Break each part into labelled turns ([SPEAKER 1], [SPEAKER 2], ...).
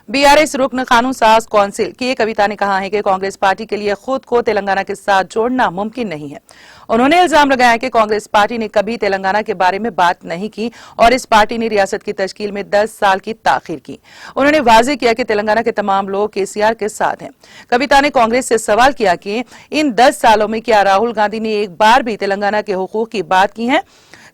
[SPEAKER 1] BRS रुकन कानून साज कौंसिल की कविता ने कहा है कि कांग्रेस पार्टी के लिए खुद को तेलंगाना के साथ जोड़ना मुमकिन नहीं है। उन्होंने इल्जाम लगाया कि कांग्रेस पार्टी ने कभी तेलंगाना के बारे में बात नहीं की और इस पार्टी ने रियासत की तश्कील में 10 साल की ताखीर की। उन्होंने वाज़ेह किया कि तेलंगाना के तमाम लोग केसीआर के साथ हैं। कविता ने कांग्रेस से सवाल किया कि इन 10 सालों में क्या राहुल गांधी ने एक बार भी तेलंगाना के हुकूक की बात की है।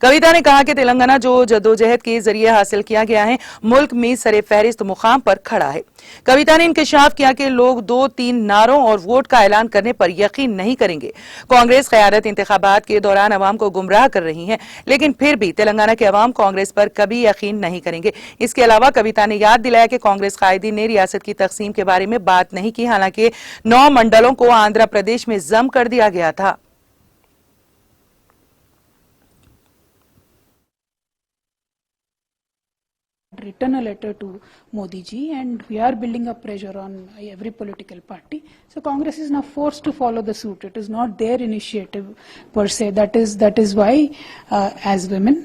[SPEAKER 1] कविता ने कहा कि तेलंगाना जो जद्दोजहद के जरिए हासिल किया गया है, मुल्क में सरे फहरिस्त मुकाम पर खड़ा है। कविता ने इंकशाफ किया कि लोग 2-3 नारों और वोट का ऐलान करने पर यकीन नहीं करेंगे। कांग्रेस क़यादत इंतखाबात के दौरान अवाम को गुमराह कर रही है, लेकिन फिर भी तेलंगाना के अवाम कांग्रेस पर कभी यकीन नहीं करेंगे। इसके अलावा कविता ने याद दिलाया कि कांग्रेस कायदीन ने रियासत की तकसीम के बारे में बात नहीं की, हालांकि 9 मंडलों को आंध्र प्रदेश में जम कर दिया गया था।
[SPEAKER 2] Written a letter to Modi ji, and we are building up pressure on every political party. So Congress is now forced to follow the suit. It is not their initiative per se. That is why, as women,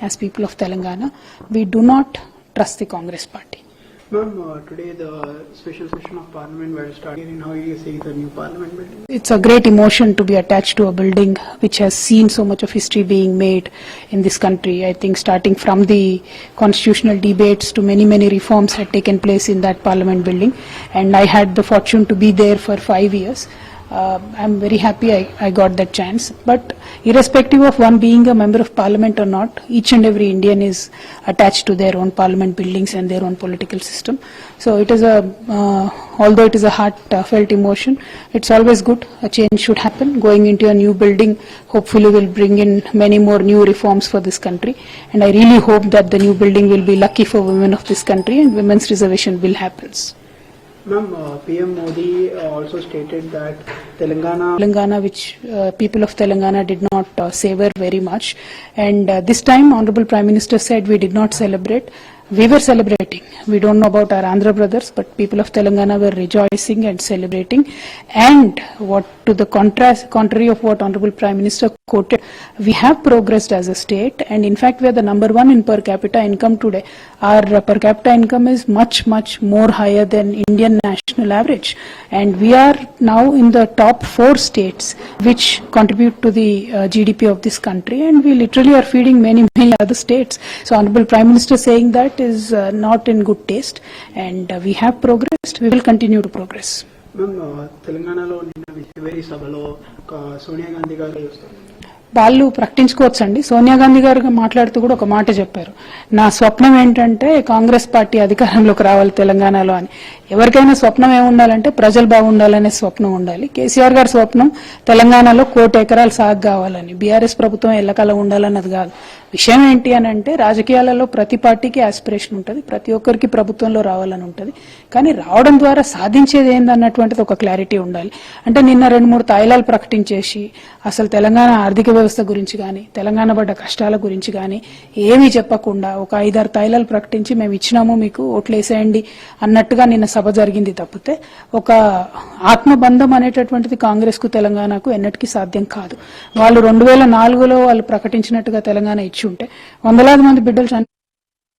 [SPEAKER 2] as people of Telangana, we do not trust the Congress party.
[SPEAKER 3] Ma'am, today the special session of Parliament will start. And how you see the new Parliament building?
[SPEAKER 2] It's a great emotion to be attached to a building which has seen so much of history being made in this country. I think starting from the constitutional debates to many reforms had taken place in that Parliament building, and I had the fortune to be there for 5 years. I'm very happy I got that chance. But irrespective of one being a member of parliament or not, each and every Indian is attached to their own parliament buildings and their own political system. So it is although it is a heartfelt emotion, it's always good. A change should happen. Going into a new building hopefully will bring in many more new reforms for this country. And I really hope that the new building will be lucky for women of this country and women's reservation bill happens.
[SPEAKER 3] Ma'am, PM Modi also stated that Telangana,
[SPEAKER 2] which people of Telangana did not savor very much, and this time Honorable Prime Minister said we did not celebrate. We were celebrating. We don't know about our Andhra brothers, but people of Telangana were rejoicing and celebrating. And what to the contrary of what Honorable Prime Minister quoted, we have progressed as a state, and in fact we are the number 1 in per capita income today. Our per capita income is much more higher than Indian national average, and we are now in the top 4 states which contribute to the GDP of this country, and we literally are feeding many other states. So Honorable Prime Minister saying that is not in good taste, and we have progressed. We will continue to progress.
[SPEAKER 3] Ma'am, Telangana very sabalo Sonia Gandhi garu
[SPEAKER 2] వాళ్ళు ప్రకటించుకోవచ్చండి. సోనియా గాంధీ గారు మాట్లాడుతూ కూడా ఒక మాట చెప్పారు, నా స్వప్నం ఏంటంటే కాంగ్రెస్ పార్టీ అధికారంలోకి రావాలి తెలంగాణలో అని. ఎవరికైనా స్వప్నం ఏముండాలంటే ప్రజలు బాగుండాలనే స్వప్నం ఉండాలి. కేసీఆర్ గారి స్వప్నం తెలంగాణలో 1 కోటి ఎకరాలు సాగు కావాలని, బీఆర్ఎస్ ప్రభుత్వం ఎల్లకాలం ఉండాలన్నది కాదు. విషయం ఏంటి అని అంటే రాజకీయాలలో ప్రతి పార్టీకి ఆస్పిరేషన్ ఉంటుంది, ప్రతి ఒక్కరికి ప్రభుత్వంలో రావాలని ఉంటుంది. కానీ రావడం ద్వారా సాధించేది ఏందన్నటువంటిది ఒక క్లారిటీ ఉండాలి. అంటే నిన్న 2-3 తాయిలాలు ప్రకటించేసి అసలు తెలంగాణ ఆర్థిక వ్యవస్థ గురించి కానీ తెలంగాణ పడ్డ కష్టాల గురించి కానీ ఏమీ చెప్పకుండా ఒక 5-6 తాయిలాలు ప్రకటించి మేము ఇచ్చినాము మీకు ఓట్లేసేయండి అన్నట్టుగా నిన్న సభ జరిగింది తప్పితే ఒక ఆత్మబంధం అనేటటువంటిది కాంగ్రెస్ కు తెలంగాణకు ఎన్నటికీ సాధ్యం కాదు. వాళ్ళు 2004లో వాళ్ళు ప్రకటించినట్టుగా తెలంగాణ ఇచ్చి ఉంటే వందలాది మంది బిడ్డలు